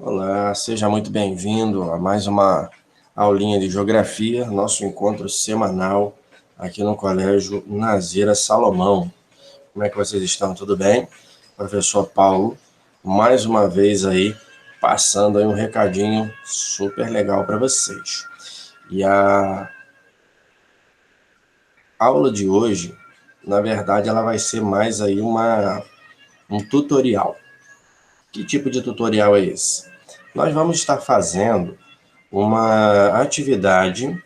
Olá, seja muito bem-vindo a mais uma aulinha de geografia, nosso encontro semanal aqui no Colégio Nazeira Salomão. Como é que vocês estão? Tudo bem? Professor Paulo, mais uma vez aí, passando aí um recadinho super legal para vocês. E a aula de hoje, na verdade, ela vai ser mais aí um tutorial. Que tipo de tutorial é esse? Nós vamos estar fazendo uma atividade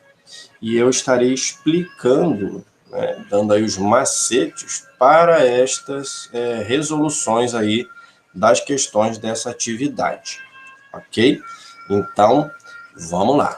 e eu estarei explicando, né, dando aí os macetes para estas resoluções aí das questões dessa atividade, ok? Então, vamos lá.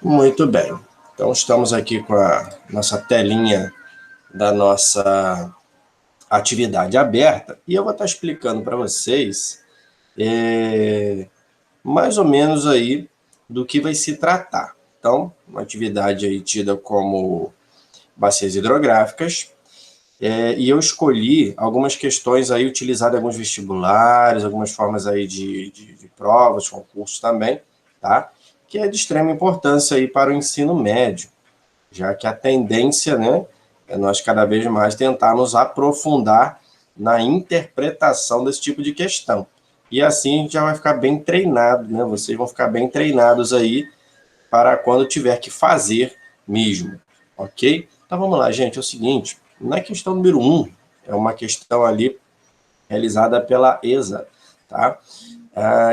Muito bem. Então, estamos aqui com a nossa telinha da nossa atividade aberta e eu vou estar explicando para vocês mais ou menos aí do que vai se tratar. Então, uma atividade aí tida como bacias hidrográficas, e eu escolhi algumas questões aí utilizadas em alguns vestibulares, algumas formas aí de provas, concursos também, tá? Que é de extrema importância aí para o ensino médio, já que a tendência, né, é nós cada vez mais tentarmos aprofundar na interpretação desse tipo de questão. E assim a gente já vai ficar bem treinado, né? Vocês vão ficar bem treinados aí para quando tiver que fazer mesmo, ok? Então vamos lá, gente, é o seguinte, na questão número 1, é uma questão ali realizada pela ESA, tá?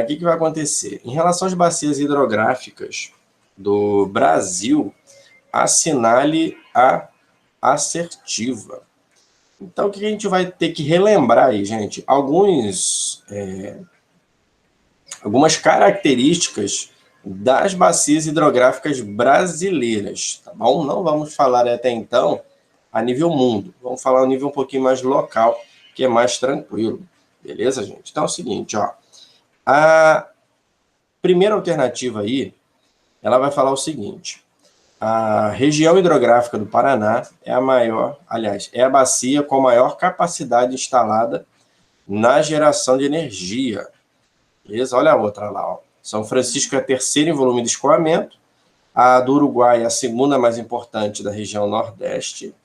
O que vai acontecer? Em relação às bacias hidrográficas do Brasil, assinale a assertiva. Então, o que a gente vai ter que relembrar aí, gente? Algumas características das bacias hidrográficas brasileiras, tá bom? Não vamos falar até então a nível mundo, vamos falar a nível um pouquinho mais local, que é mais tranquilo, beleza, gente? Então é o seguinte, ó, a primeira alternativa aí, ela vai falar o seguinte, a região hidrográfica do Paraná é a maior, aliás, é a bacia com maior capacidade instalada na geração de energia. Beleza? Olha a outra lá, ó. São Francisco é a terceira em volume de escoamento, a do Uruguai é a segunda mais importante da região Nordeste,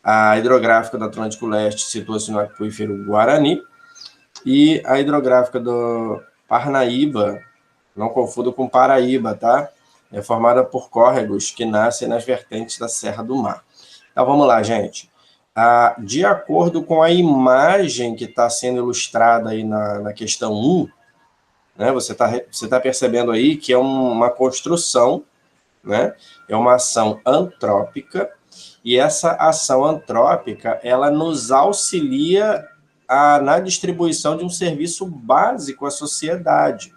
a hidrográfica do Atlântico Leste situa-se no aquífero Guarani, e a hidrográfica do Parnaíba, não confunda com Paraíba, tá? É formada por córregos que nascem nas vertentes da Serra do Mar. Então vamos lá, gente. De acordo com a imagem que está sendo ilustrada aí na questão 1, né, você tá percebendo aí que é uma construção, né, é uma ação antrópica, e essa ação antrópica ela nos auxilia na distribuição de um serviço básico à sociedade.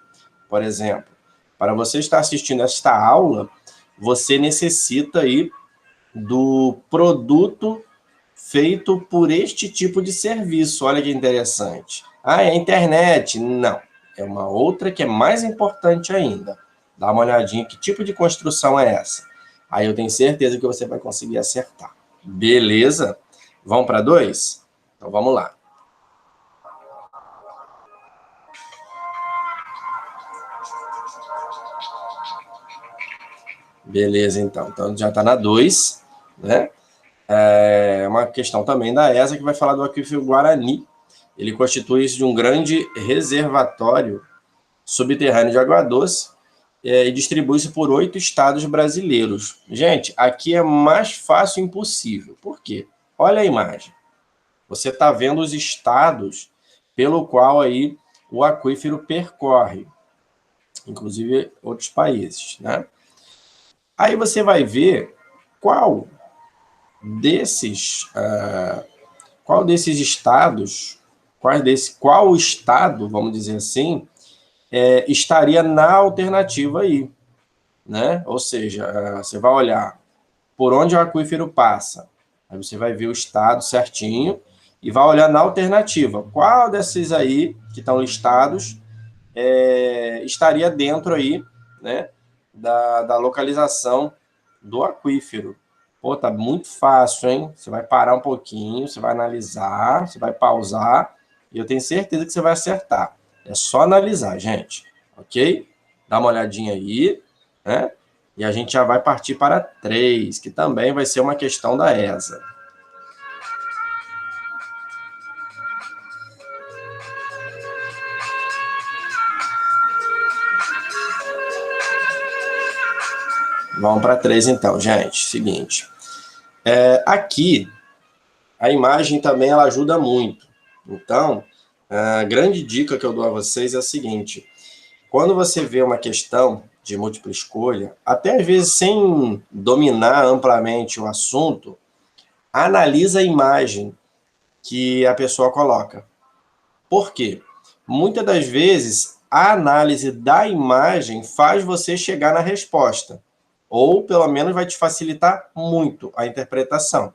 Por exemplo, para você estar assistindo esta aula, você necessita aí do produto feito por este tipo de serviço. Olha que interessante. É a internet? Não. É uma outra que é mais importante ainda. Dá uma olhadinha que tipo de construção é essa. Aí eu tenho certeza que você vai conseguir acertar. Beleza? Vamos para 2? Então vamos lá. Beleza, então. Então já está na 2, né? É uma questão também da ESA que vai falar do aquífero Guarani. Ele constitui-se de um grande reservatório subterrâneo de água doce e distribui-se por 8 estados brasileiros. Gente, aqui é mais fácil impossível. Por quê? Olha a imagem. Você está vendo os estados pelo qual aí o aquífero percorre, inclusive outros países, né? Aí você vai ver qual desses estados, qual estado, vamos dizer assim, estaria na alternativa aí, né? Ou seja, você vai olhar por onde o aquífero passa, aí você vai ver o estado certinho e vai olhar na alternativa. Qual desses aí que estão listados estaria dentro aí, né, da localização do aquífero. Pô, tá muito fácil, hein? Você vai parar um pouquinho, você vai analisar, você vai pausar, e eu tenho certeza que você vai acertar. É só analisar, gente, ok? Dá uma olhadinha aí, né? E a gente já vai partir para 3, que também vai ser uma questão da ESA. Vamos para 3 então, gente. Seguinte. Aqui, a imagem também ela ajuda muito. Então, a grande dica que eu dou a vocês é a seguinte. Quando você vê uma questão de múltipla escolha, até às vezes sem dominar amplamente o assunto, analisa a imagem que a pessoa coloca. Por quê? Muitas das vezes, a análise da imagem faz você chegar na resposta. Ou, pelo menos, vai te facilitar muito a interpretação.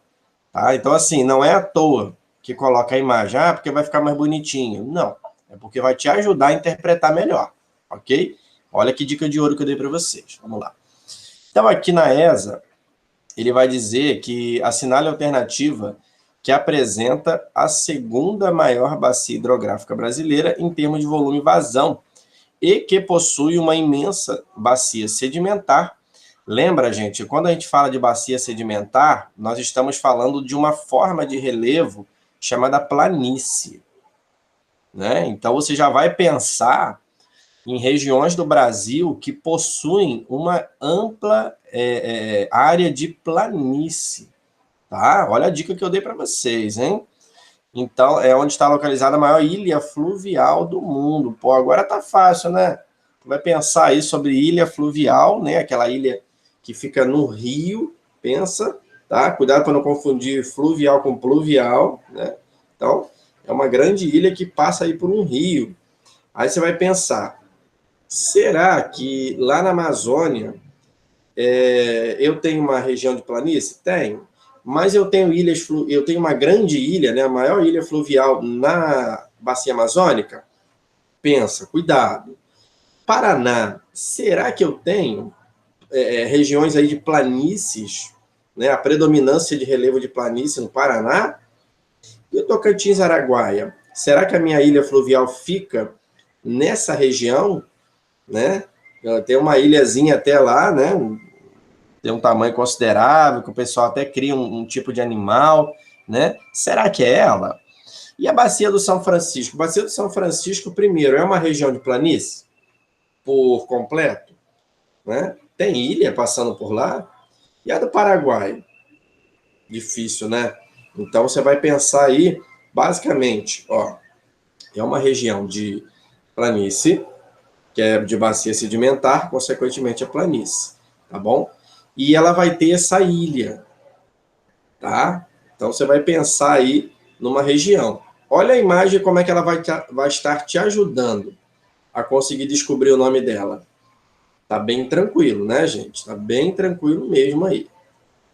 Tá? Então, assim, não é à toa que coloca a imagem, porque vai ficar mais bonitinho. Não, é porque vai te ajudar a interpretar melhor, ok? Olha que dica de ouro que eu dei para vocês. Vamos lá. Então, aqui na ESA, ele vai dizer que assinale a alternativa que apresenta a segunda maior bacia hidrográfica brasileira em termos de volume e vazão e que possui uma imensa bacia sedimentar. Lembra, gente, quando a gente fala de bacia sedimentar, nós estamos falando de uma forma de relevo chamada planície, né? Então, você já vai pensar em regiões do Brasil que possuem uma ampla área de planície, tá? Olha a dica que eu dei para vocês, hein? Então, é onde está localizada a maior ilha fluvial do mundo. Pô, agora tá fácil, né? Vai pensar aí sobre ilha fluvial, né? Aquela ilha que fica no rio, pensa, tá? Cuidado para não confundir fluvial com pluvial, né? Então, é uma grande ilha que passa aí por um rio. Aí você vai pensar, será que lá na Amazônia eu tenho uma região de planície? Tenho. Mas eu tenho eu tenho uma grande ilha, né, a maior ilha fluvial na bacia amazônica? Pensa, cuidado. Paraná, será que eu tenho regiões aí de planícies, né, a predominância de relevo de planície no Paraná? E o Tocantins, Araguaia, será que a minha ilha fluvial fica nessa região, né? Tem uma ilhazinha até lá, né? Tem um tamanho considerável, que o pessoal até cria um tipo de animal, né? Será que é ela? E a Bacia do São Francisco? A Bacia do São Francisco, primeiro, é uma região de planície por completo, né? Tem ilha passando por lá. E a do Paraguai? Difícil, né? Então, você vai pensar aí, basicamente, ó, é uma região de planície, que é de bacia sedimentar, consequentemente, é planície, tá bom? E ela vai ter essa ilha, tá? Então, você vai pensar aí numa região. Olha a imagem, como é que ela vai estar te ajudando a conseguir descobrir o nome dela. Tá bem tranquilo, né, gente? Tá bem tranquilo mesmo aí.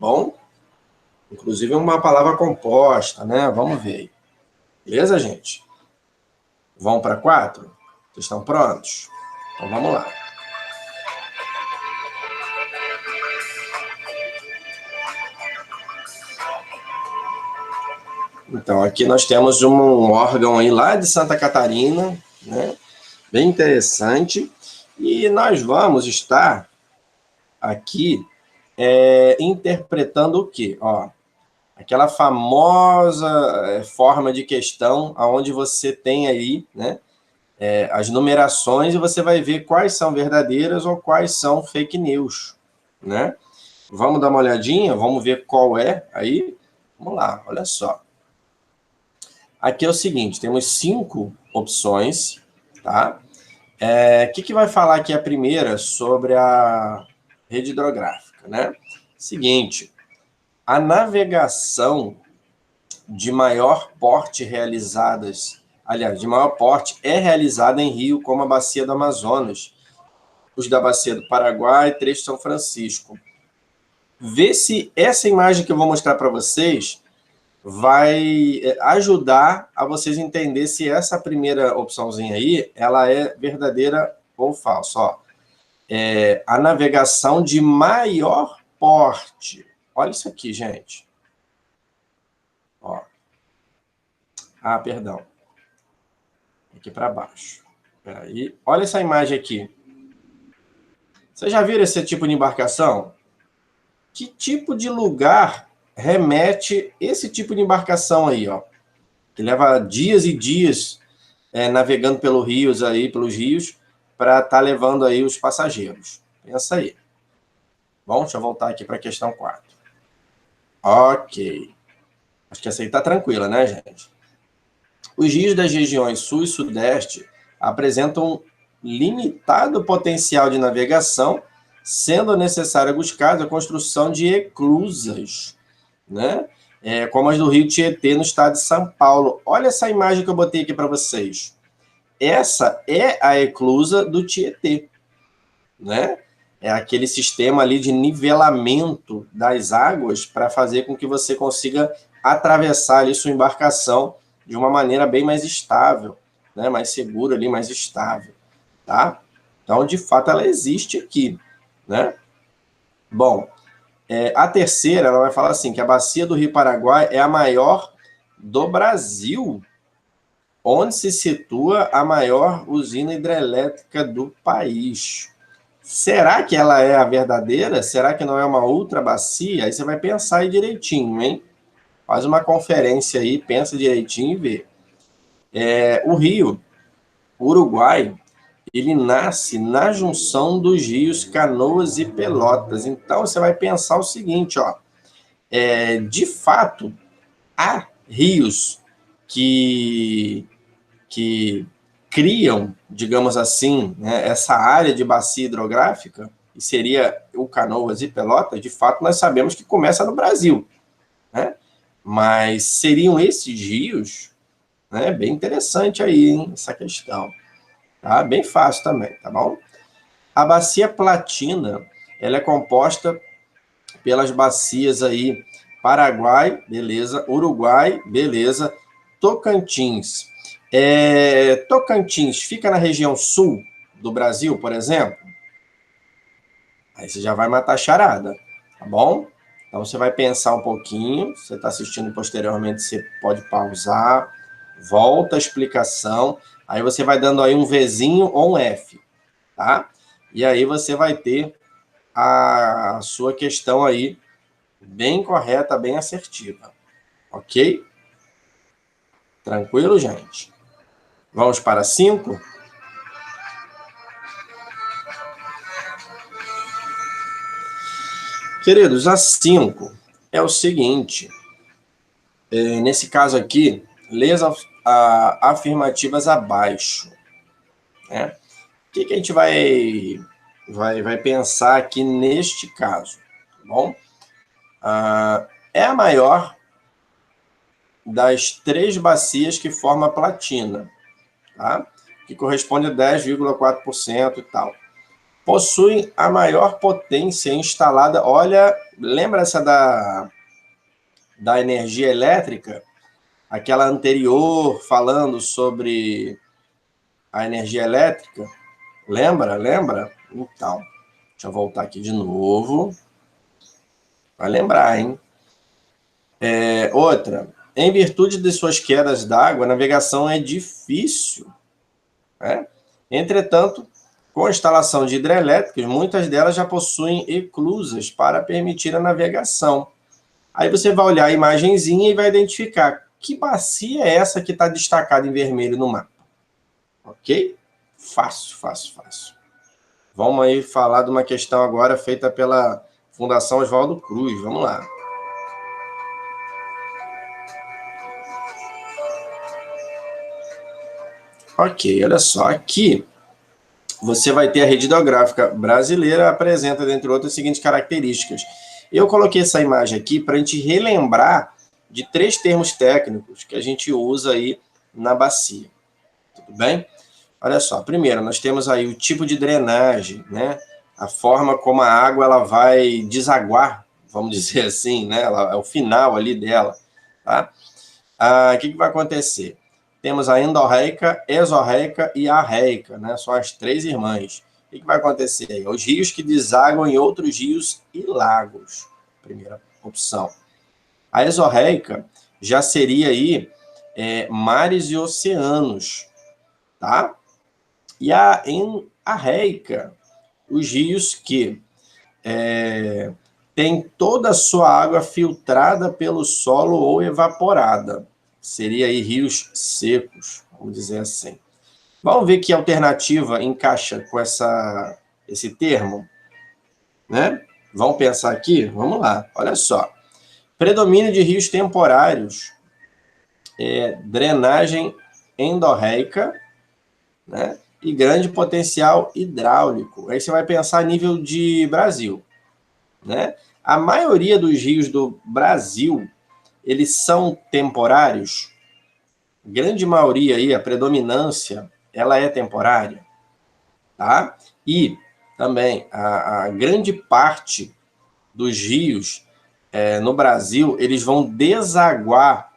Bom? Inclusive é uma palavra composta, né? Vamos ver aí. Beleza, gente? Vão para 4? Vocês estão prontos? Então, vamos lá. Então, aqui nós temos um órgão aí lá de Santa Catarina, né? Bem interessante. E nós vamos estar aqui interpretando o quê? Ó, aquela famosa forma de questão onde você tem aí, né, as numerações e você vai ver quais são verdadeiras ou quais são fake news, né? Vamos dar uma olhadinha, vamos ver qual é aí. Vamos lá, olha só. Aqui é o seguinte, temos 5 opções, tá? Que vai falar aqui a primeira sobre a rede hidrográfica, né? Seguinte, a navegação de maior porte de maior porte é realizada em rio como a Bacia do Amazonas, os da Bacia do Paraguai, Trecho São Francisco. Vê se essa imagem que eu vou mostrar para vocês vai ajudar a vocês entender se essa primeira opçãozinha aí, ela é verdadeira ou falsa. Ó, a navegação de maior porte. Olha isso aqui, gente. Ó. Ah, perdão. Aqui para baixo. Peraí. Olha essa imagem aqui. Vocês já viram esse tipo de embarcação? Que tipo de lugar remete esse tipo de embarcação aí, ó? Que leva dias e dias navegando pelos rios, para estar levando aí os passageiros. Pensa aí. Bom, deixa eu voltar aqui para a questão 4. Ok. Acho que essa aí está tranquila, né, gente? Os rios das regiões sul e sudeste apresentam limitado potencial de navegação, sendo necessário, em alguns casos, a construção de eclusas, né? Como as do Rio Tietê, no estado de São Paulo. Olha essa imagem que eu botei aqui para vocês. Essa é a eclusa do Tietê, né? É aquele sistema ali de nivelamento das águas para fazer com que você consiga atravessar ali sua embarcação de uma maneira bem mais estável, né? Mais segura ali, mais estável, tá? Então, de fato, ela existe aqui, né? Bom, a terceira, ela vai falar assim, que a bacia do Rio Paraguai é a maior do Brasil, onde se situa a maior usina hidrelétrica do país. Será que ela é a verdadeira? Será que não é uma outra bacia? Aí você vai pensar aí direitinho, hein? Faz uma conferência aí, pensa direitinho e vê. O rio Uruguai, ele nasce na junção dos rios Canoas e Pelotas. Então, você vai pensar o seguinte, ó. De fato, há rios que criam, digamos assim, né, essa área de bacia hidrográfica, e seria o Canoas e Pelotas, de fato, nós sabemos que começa no Brasil, né? Mas seriam esses rios, né? Bem interessante aí, hein, essa questão. Tá? Bem fácil também, tá bom? A bacia platina, ela é composta pelas bacias aí Paraguai, beleza, Uruguai, beleza, Tocantins. Tocantins fica na região sul do Brasil, por exemplo? Aí você já vai matar a charada, tá bom? Então você vai pensar um pouquinho, você está assistindo posteriormente, você pode pausar, volta a explicação, aí você vai dando aí um Vzinho ou um F, tá? E aí você vai ter a sua questão aí bem correta, bem assertiva, ok? Tranquilo, gente? Vamos para 5? Queridos, a 5 é o seguinte. Nesse caso aqui, lê as afirmativas abaixo, né? O que a gente vai pensar aqui neste caso, tá bom? É a maior das 3 bacias que forma a platina, tá? Que corresponde a 10,4% e tal. Possui a maior potência instalada. Olha, lembra essa da energia elétrica? Aquela anterior falando sobre a energia elétrica? Lembra? Então, deixa eu voltar aqui de novo. Vai lembrar, hein? Outra. Em virtude de suas quedas d'água, a navegação é difícil, né? Entretanto, com a instalação de hidrelétricas, muitas delas já possuem eclusas para permitir a navegação. Aí você vai olhar a imagenzinha e vai identificar que bacia é essa que está destacada em vermelho no mapa. Ok? Fácil. Vamos aí falar de uma questão agora feita pela Fundação Oswaldo Cruz. Vamos lá. Ok, olha só. Aqui você vai ter a rede hidrográfica brasileira, apresenta, dentre outras, as seguintes características. Eu coloquei essa imagem aqui para a gente relembrar de 3 termos técnicos que a gente usa aí na bacia. Tudo bem? Olha só, primeiro, nós temos aí o tipo de drenagem, né? A forma como a água ela vai desaguar, vamos dizer assim, né? É o final ali dela. tá? O que vai acontecer? Temos a endorreica, exorreica e arreica, né? São as 3 irmãs. O que vai acontecer aí? Os rios que desaguam em outros rios e lagos. Primeira opção. A exorreica já seria aí mares e oceanos, tá? E a arreica, os rios que têm toda a sua água filtrada pelo solo ou evaporada. Seria aí rios secos, vamos dizer assim. Vamos ver que alternativa encaixa com esse termo, né? Vamos pensar aqui? Vamos lá, olha só. Predomínio de rios temporários, drenagem endorreica, né? E grande potencial hidráulico. Aí você vai pensar a nível de Brasil, né? A maioria dos rios do Brasil, eles são temporários. Grande maioria aí, a predominância, ela é temporária, tá? E também a grande parte dos rios no Brasil, eles vão desaguar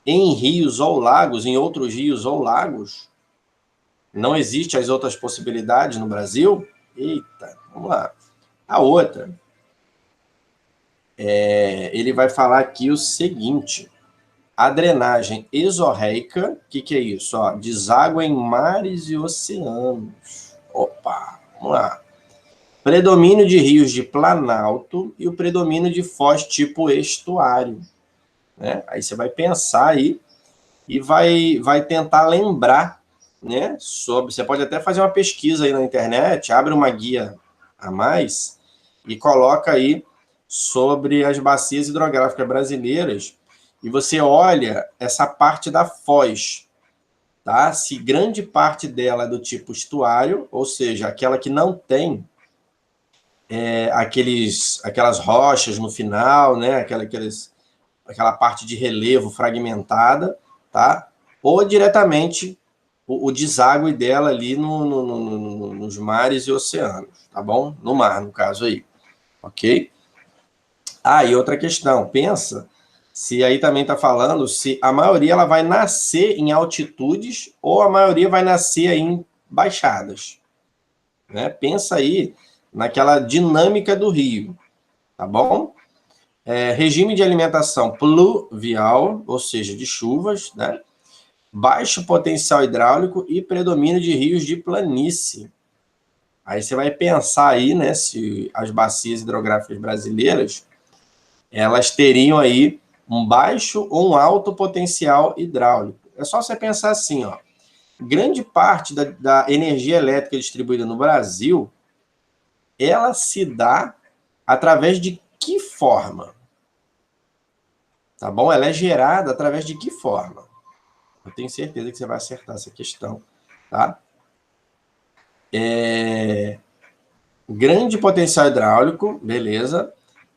em rios ou lagos, em outros rios ou lagos. Não existe as outras possibilidades no Brasil? Eita, vamos lá. A outra, ele vai falar aqui o seguinte: a drenagem exorreica, o que é isso? Ó, deságua em mares e oceanos. Opa, vamos lá. Predomínio de rios de planalto e o predomínio de foz tipo estuário, né? Aí você vai pensar aí e vai tentar lembrar, né? Você pode até fazer uma pesquisa aí na internet, abre uma guia a mais e coloca aí sobre as bacias hidrográficas brasileiras e você olha essa parte da foz, tá? Se grande parte dela é do tipo estuário, ou seja, aquela que não tem aquelas rochas no final, né? Aquela parte de relevo fragmentada, tá? Ou diretamente o deságue dela ali nos mares e oceanos, tá bom? No mar, no caso aí, ok? E outra questão, pensa se aí também está falando se a maioria ela vai nascer em altitudes ou a maioria vai nascer aí em baixadas, né? Pensa aí naquela dinâmica do rio, tá bom? Regime de alimentação pluvial, ou seja, de chuvas, né? Baixo potencial hidráulico e predomínio de rios de planície. Aí você vai pensar aí, né, se as bacias hidrográficas brasileiras, elas teriam aí um baixo ou um alto potencial hidráulico. É só você pensar assim, ó, grande parte da energia elétrica distribuída no Brasil, ela se dá através de que forma? Tá bom? Ela é gerada através de que forma? Eu tenho certeza que você vai acertar essa questão, tá? Grande potencial hidráulico, beleza.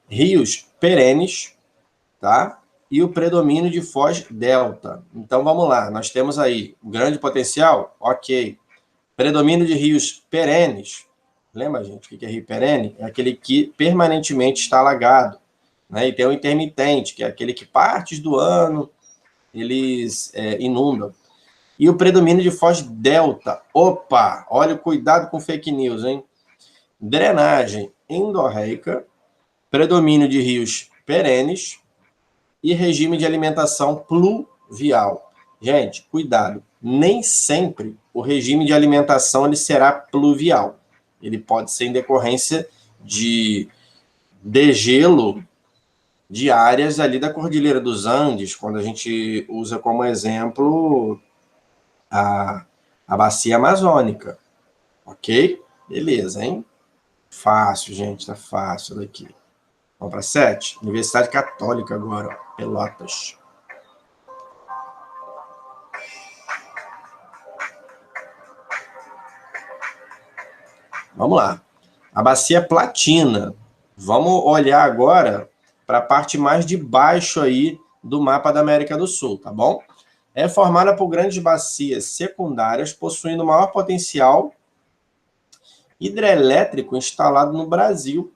Rios perenes, tá? E o predomínio de foz delta. Então, vamos lá. Nós temos aí grande potencial, ok. Predomínio de rios perenes. Lembra, gente, o que é rio perene? É aquele que permanentemente está alagado, né? E tem o intermitente, que é aquele que partes do ano eles inundam. E o predomínio de foz delta. Opa, olha o cuidado com fake news, hein? Drenagem endorreica, predomínio de rios perenes e regime de alimentação pluvial. Gente, cuidado. Nem sempre o regime de alimentação ele será pluvial. Ele pode ser em decorrência de degelo de áreas ali da Cordilheira dos Andes, quando a gente usa como exemplo a bacia amazônica, ok? Beleza, hein? Fácil, gente, tá fácil daqui. Vamos para 7. Universidade Católica agora, ó, Pelotas. Vamos lá. A bacia platina. Vamos olhar agora para a parte mais de baixo aí do mapa da América do Sul, tá bom? É formada por grandes bacias secundárias, possuindo maior potencial hidrelétrico instalado no Brasil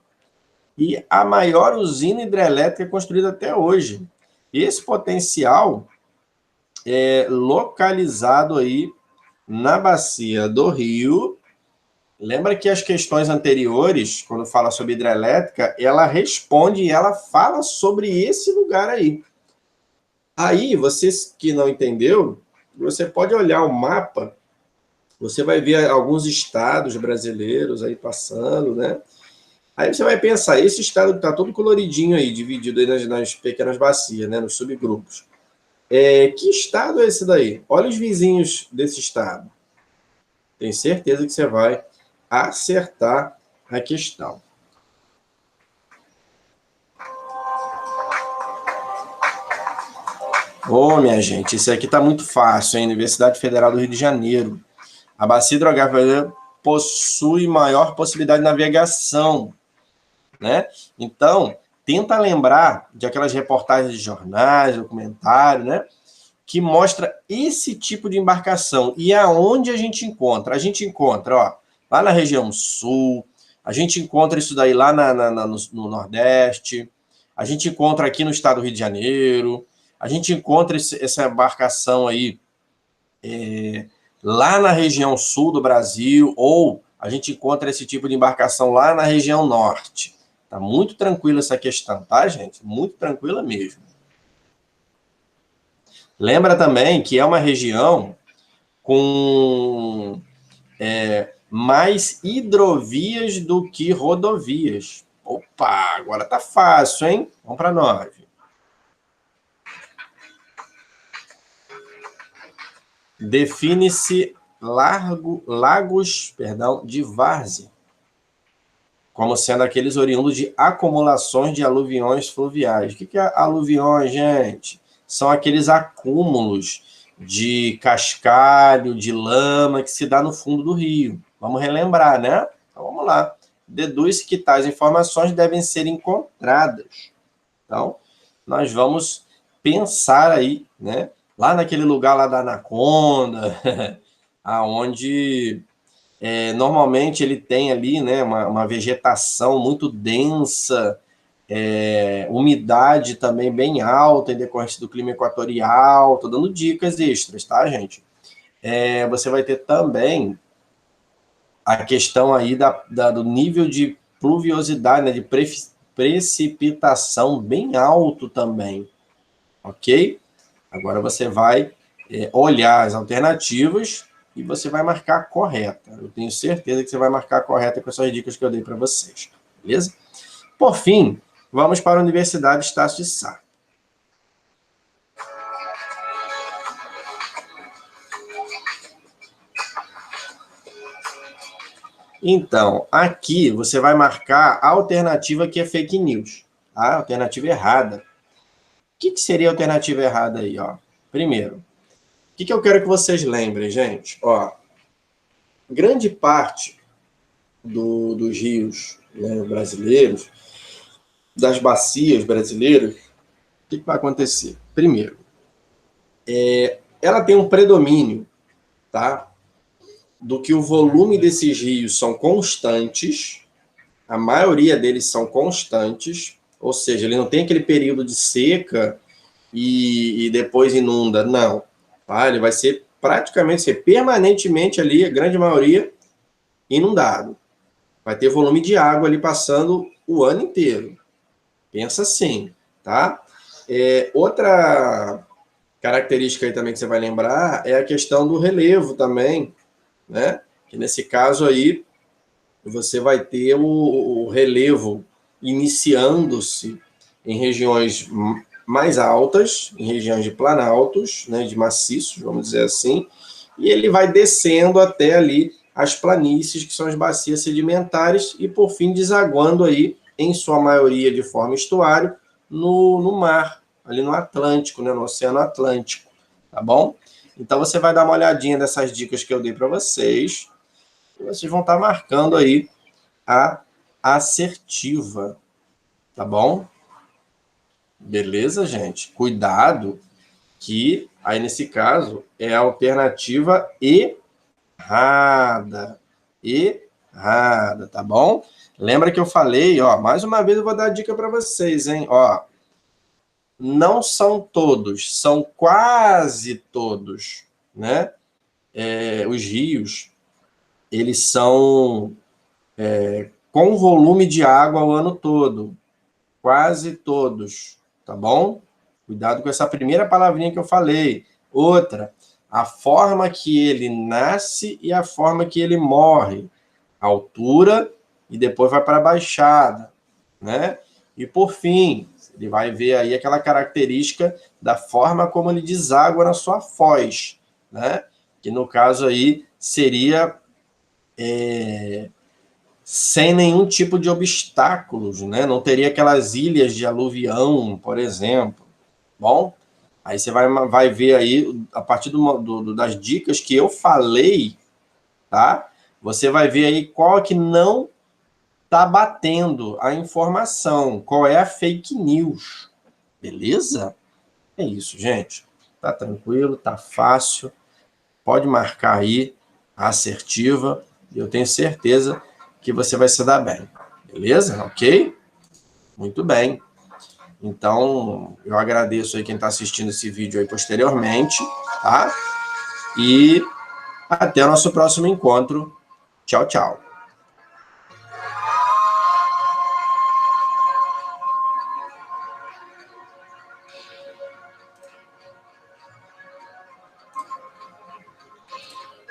e a maior usina hidrelétrica construída até hoje. Esse potencial é localizado aí na bacia do Rio. Lembra que as questões anteriores, quando fala sobre hidrelétrica, ela responde e ela fala sobre esse lugar aí. Aí, você que não entendeu, você pode olhar o mapa, você vai ver alguns estados brasileiros aí passando, né? Aí você vai pensar, esse estado está todo coloridinho aí, dividido aí nas pequenas bacias, né? Nos subgrupos. Que estado é esse daí? Olha os vizinhos desse estado. Tenho certeza que você vai acertar a questão. Minha gente, isso aqui está muito fácil, hein? Universidade Federal do Rio de Janeiro. A bacia hidrográfica possui maior possibilidade de navegação, né? Então, tenta lembrar de aquelas reportagens de jornais, documentários, né? Que mostra esse tipo de embarcação. E aonde a gente encontra? A gente encontra, ó, lá na região sul, a gente encontra isso daí lá no Nordeste, a gente encontra aqui no estado do Rio de Janeiro, a gente encontra essa embarcação aí lá na região sul do Brasil, ou a gente encontra esse tipo de embarcação lá na região norte. Tá muito tranquila essa questão, tá, gente? Muito tranquila mesmo. Lembra também que é uma região com mais hidrovias do que rodovias. Opa, agora tá fácil, hein? Vamos para 9. Define-se lagos de várzea como sendo aqueles oriundos de acumulações de aluviões fluviais. O que é aluviões, gente? São aqueles acúmulos de cascalho, de lama que se dá no fundo do rio. Vamos relembrar, né? Então, vamos lá. Deduz que tais informações devem ser encontradas. Então, nós vamos pensar aí, né? Lá naquele lugar lá da Anaconda, aonde normalmente ele tem ali, né, uma vegetação muito densa, umidade também bem alta em decorrência do clima equatorial. Estou dando dicas extras, tá, gente? Você vai ter também a questão aí do nível de pluviosidade, né, de precipitação bem alto também, ok? Agora você vai olhar as alternativas e você vai marcar a correta. Eu tenho certeza que você vai marcar a correta com essas dicas que eu dei para vocês, beleza? Por fim, vamos para a Universidade Estácio de Sá. Então, aqui você vai marcar a alternativa que é fake news, tá? A alternativa errada. O que seria a alternativa errada aí, ó? Primeiro, o que eu quero que vocês lembrem, gente? Ó, grande parte dos rios, né, brasileiros, das bacias brasileiras, o que vai acontecer? Primeiro, ela tem um predomínio, tá? Do que o volume desses rios são constantes, a maioria deles são constantes, ou seja, ele não tem aquele período de seca e depois inunda, não. Tá? Ele vai ser praticamente, permanentemente ali, a grande maioria, inundado. Vai ter volume de água ali passando o ano inteiro. Pensa assim, tá? Outra característica aí também que você vai lembrar é a questão do relevo também, né? Que nesse caso aí, você vai ter o relevo iniciando-se em regiões mais altas, em regiões de planaltos, né, de maciços, vamos dizer assim, e ele vai descendo até ali as planícies, que são as bacias sedimentares, e por fim desaguando aí, em sua maioria de forma estuário, no mar, ali no Atlântico, né, no Oceano Atlântico, tá bom? Então você vai dar uma olhadinha nessas dicas que eu dei para vocês, e vocês vão estar marcando aí a assertiva, tá bom? Beleza, gente? Cuidado, que aí nesse caso é a alternativa errada. Errada, tá bom? Lembra que eu falei, ó, mais uma vez eu vou dar a dica para vocês, hein? Ó, não são todos, são quase todos, né? Os rios, eles são com volume de água o ano todo, quase todos, tá bom? Cuidado com essa primeira palavrinha que eu falei. Outra, a forma que ele nasce e a forma que ele morre. Altura e depois vai para a baixada, né? E por fim, ele vai ver aí aquela característica da forma como ele deságua na sua foz, né? Que no caso aí seria sem nenhum tipo de obstáculos, né? Não teria aquelas ilhas de aluvião, por exemplo. Bom, aí você vai ver aí, a partir das dicas que eu falei, tá? Você vai ver aí qual que não está batendo a informação, qual é a fake news. Beleza? É isso, gente. Tá tranquilo, tá fácil. Pode marcar aí a assertiva e eu tenho certeza que você vai se dar bem. Beleza? Ok? Muito bem. Então, eu agradeço aí quem está assistindo esse vídeo aí posteriormente, tá? E até o nosso próximo encontro. Tchau, tchau.